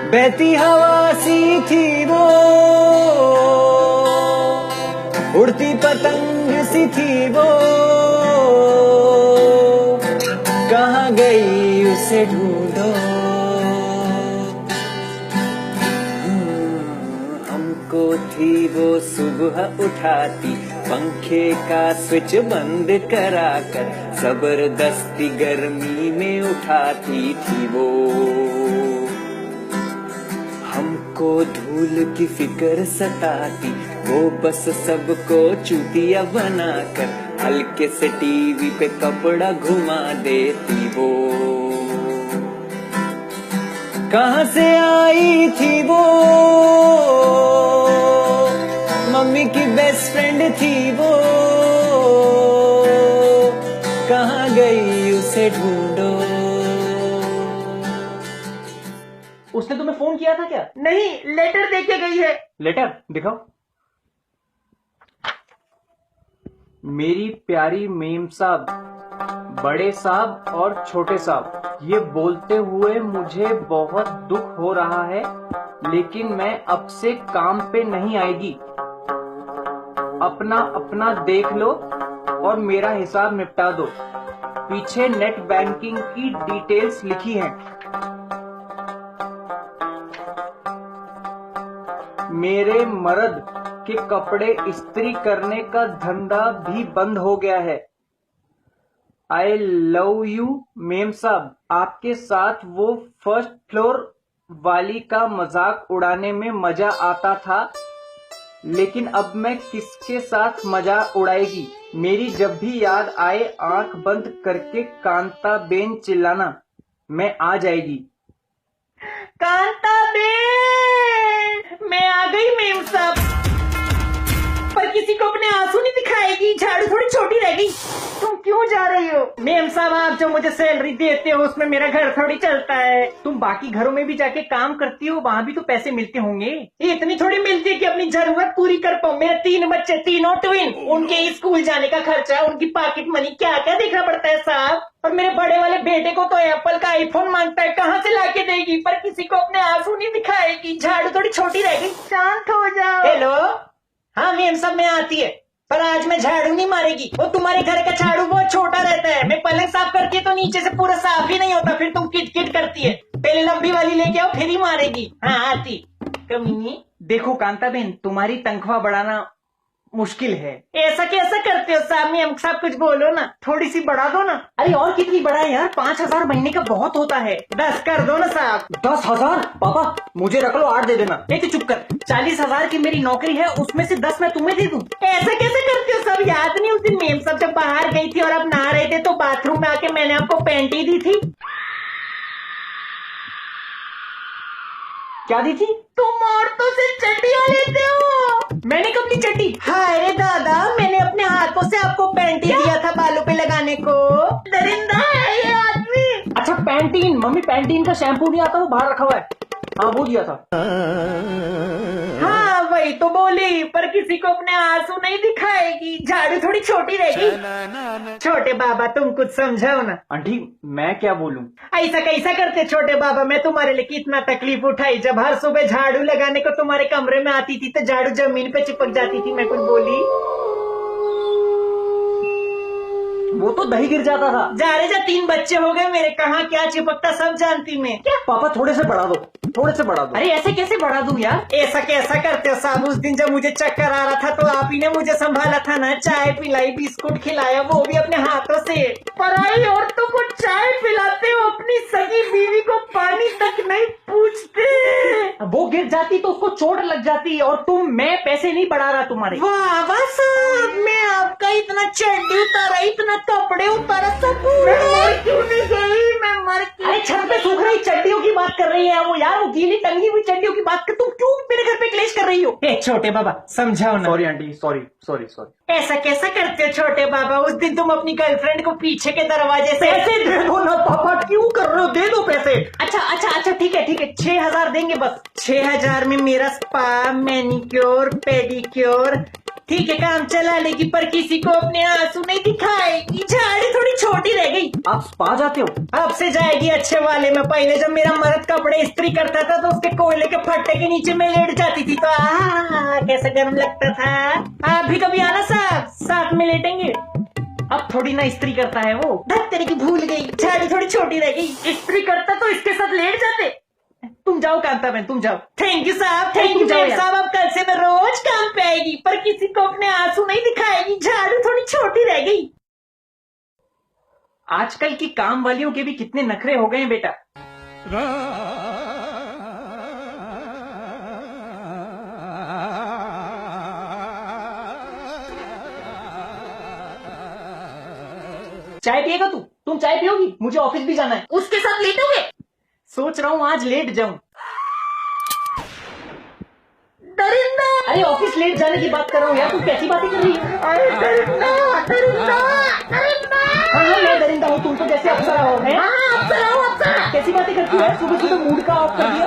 बहती हवा सी थी वो, उड़ती पतंग सी थी वो, कहाँ गई उसे ढूंढो। हमको थी वो सुबह उठाती, पंखे का स्विच बंद कराकर जबरदस्ती गर्मी में उठाती थी वो। हमको धूल की फिक्र सताती, वो बस सबको चूतिया बनाकर हल्के से टीवी पे कपड़ा घुमा देती वो। कहाँ से आई थी वो, मम्मी की बेस्ट फ्रेंड थी वो, कहाँ गई उसे ढूंढो। उसने तुम्हें फोन किया था क्या? नहीं, लेटर दे के गई है। लेटर दिखाओ। मेरी प्यारी मेम साहब, बड़े साहब और छोटे साहब, ये बोलते हुए मुझे बहुत दुख हो रहा है, लेकिन मैं अब से काम पे नहीं आएगी। अपना अपना देख लो और मेरा हिसाब निपटा दो। पीछे नेट बैंकिंग की डिटेल्स लिखी हैं। मेरे मर्द के कपड़े इस्त्री करने का धंधा भी बंद हो गया है। आई लव यू मेम साहब। आपके साथ वो फर्स्ट फ्लोर वाली का मजाक उड़ाने में मजा आता था, लेकिन अब मैं किसके साथ मजाक उड़ाएगी। मेरी जब भी याद आए आंख बंद करके कांता बेन चिल्लाना, मैं आ जाएगी। कांता बेन, मैं आ गई मेम साहब। पर किसी को अपने आंसू नहीं दिखाएगी, झाड़ू थोड़ी छोटी रह गई। तुम क्यों जा रही हो? मेम साहब, आप जो मुझे सैलरी देते हो उसमें मेरा घर थोड़ी चलता है। तुम बाकी घरों में भी जाके काम करती हो, वहाँ भी तो पैसे मिलते होंगे। इतनी थोड़ी मिलती है कि अपनी जरूरत पूरी कर पाऊं। मेरे 3 बच्चे, तीनों ट्विन, उनके स्कूल जाने का खर्चा, उनकी पॉकेट मनी, क्या क्या देखना पड़ता है साहब। और मेरे बड़े वाले बेटे को तो एप्पल का आईफोन मांगता है, कहाँ से लाके देगी। पर किसी को अपने आंसू नहीं दिखाएगी, झाड़ू थोड़ी छोटी रहेगी। शांत हो जाओ। हेलो, हाँ मेम साहब में आती है, पर आज मैं झाड़ू नहीं मारेगी। वो तुम्हारे घर का झाड़ू बहुत छोटा रहता है। मैं पलंग साफ करती है तो नीचे से पूरा साफ ही नहीं होता, फिर तुम किट किट करती है। पहले लंबी वाली लेके आओ, फिर ही मारेगी। हाँ आती कमीनी। देखो कांता बहन, तुम्हारी तनख्वाह बढ़ाना मुश्किल है। ऐसा कैसा करते हो साहब? मेम साहब कुछ बोलो ना, थोड़ी सी बढ़ा दो ना। अरे और कितनी बढ़ाए यार, 5,000 महीने का बहुत होता है। 10 कर दो ना साहब। 10,000? पापा मुझे रख लो, 8 दे देना। नहीं तो चुप कर। 40,000 की मेरी नौकरी है, उसमें से 10 मैं तुम्हें दे दूं। ऐसा कैसे करते हो सब? याद नहीं उस दिन मेम साहब जब बाहर गई थी और आप नहा रहे थे तो बाथरूम में आके मैंने आपको पैंटी दी थी। क्या दी थी? तुम औरतों से चड्डियां लेते हो। मैंने कब दी चड्डी? हाय रे दादा, मैंने अपने हाथों से आपको पैंटी दिया था बालों पे लगाने को। दरिंदा है ये आदमी। अच्छा पैंटीन, मम्मी पैंटीन का शैम्पू नहीं आता, वो बाहर रखा हुआ है। हाँ वो दिया था। हाँ वही तो बोली, पर किसी को अपने आंसू नहीं दिखाएगी, झाड़ू थोड़ी छोटी रहेगी। छोटे बाबा तुम कुछ समझाओ ना। आंटी मैं क्या बोलूं? ऐसा कैसा करते छोटे बाबा? मैं तुम्हारे लिए कितना तकलीफ उठाई। जब हर सुबह झाड़ू लगाने को तुम्हारे कमरे में आती थी तो झाड़ू जमीन पे चिपक जाती थी। मैं कुछ बोली? वो तो दही गिर जाता था। जा रे जा, 3 बच्चे हो गए मेरे, कहाँ क्या चिपकता सब जानती मैं। क्या पापा थोड़े से बढ़ा दो, थोड़े से बढ़ा दो। अरे ऐसे कैसे बढ़ा दूं यार? ऐसा कैसा करते हो साहब? उस दिन जब मुझे चक्कर आ रहा था तो आप ही ने मुझे संभाला था ना, चाय पिलाई, बिस्कुट खिलाया, वो भी अपने हाथों से। पराई औरतों को चाय पिलाते हो, अपनी सगी बीवी को पानी तक नहीं पूछते। वो गिर जाती तो उसको चोट लग जाती, और मैं पैसे नहीं बढ़ा रहा तुम्हारे। वाह वाह साहब, मैं आपका इतना चड्डी उतारा, इतना कपड़े उतारा, सब क्यों नहीं गई? मैं मर क्यों? अरे छत पे सूख रही चड्डियों की बात कर रही है वो यार, वो गीली टंगी हुई चड्डियों की बात कर। तुम क्यों मेरे घर पे क्लेश कर रही हो? छोटे बाबा समझाओ ना। Sorry aunty, sorry sorry sorry. ऐसा कैसा करते हो छोटे बाबा? उस दिन तुम अपनी गर्लफ्रेंड को पीछे के दरवाजे से पैसे दे दो ना पापा, क्यों कर रहे हो? दे दो पैसे। अच्छा अच्छा अच्छा ठीक है 6,000 देंगे बस। 6,000 में मेरा स्पा, मैनिक्योर, पेडिक्योर, ठीक है काम चला लेगी पर किसी को अपने आंसू नहीं दिखाएगी। झाड़ी थोड़ी छोटी रह गई। आप स्पा जाते हो? अब से जाएगी अच्छे वाले में। पहले जब मेरा मर्द कपड़े इस्त्री करता था तो उसके कोयले के फट्टे के नीचे में लेट जाती थी तो कैसा गर्म लगता था। आप भी कभी आना साहब, साथ में लेटेंगे। अब थोड़ी ना इस्त्री करता है वो। धत तेरे की भूल गई, झाड़ी थोड़ी छोटी रह गई। इस्त्री करता तो इसके साथ लेट जाते। तुम जाओ कांता बहन, तुम जाओ। थैंक यू साहब, थैंक यू जाओ यार। साहब। अब कल से मैं रोज काम पे आएगी पर किसी को अपने आंसू नहीं दिखाएगी। झाड़ू थोड़ी छोटी रह गई। आजकल की काम वालियों के भी कितने नखरे हो गए हैं बेटा। चाय पिएगा तू? तुम चाय पियोगी? मुझे ऑफिस भी जाना है। उसके साथ लेटोगे? सोच रहा हूँ आज लेट जाऊं। दरिंदा! अरे ऑफिस लेट जाने की बात कर रहा हूँ यार, तू कैसी बातें कर रही है? अरे दरिंदा, दरिंदा, दरिंदा! हाँ मैं दरिंदा हूँ, तुम तो जैसे अप्सरा हो। हैं? हाँ, अप्सरा हूँ, अप्सरा। कैसी बातें करती है? सुबह सुबह मूड का ऑफ कर दिया।